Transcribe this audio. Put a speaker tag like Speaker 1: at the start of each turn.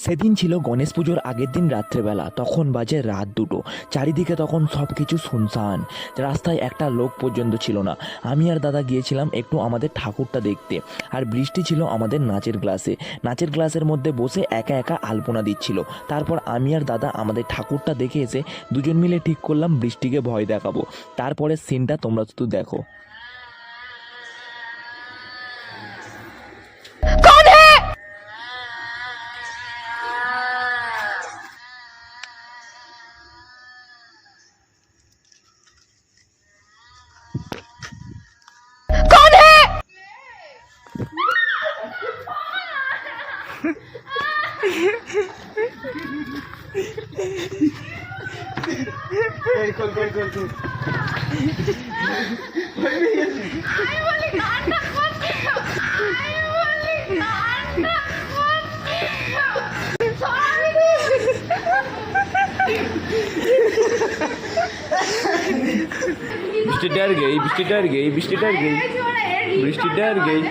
Speaker 1: সেদিন ছিল গণেশ পুজোর আগের দিন রাত্রেবেলা। তখন বাজে রাত 2টো। চারিদিকে তখন সব কিছু শুনশান, রাস্তায় একটা লোক পর্যন্ত ছিল না। আমি আর দাদা গিয়েছিলাম একটু আমাদের ঠাকুরটা দেখতে। আর বৃষ্টি ছিল আমাদের নাচের ক্লাসের মধ্যে বসে একা একা আলপনা দিচ্ছিল। তারপর আমি আর দাদা আমাদের ঠাকুরটা দেখে এসে দুজন মিলে ঠিক করলাম বৃষ্টিকে ভয় দেখাবো। তারপরের সিনটা তোমরা শুধু দেখো। बृष्टि डर गई, बृष्टि डर गई, बृष्टि डर गई, बृष्टि डर गई।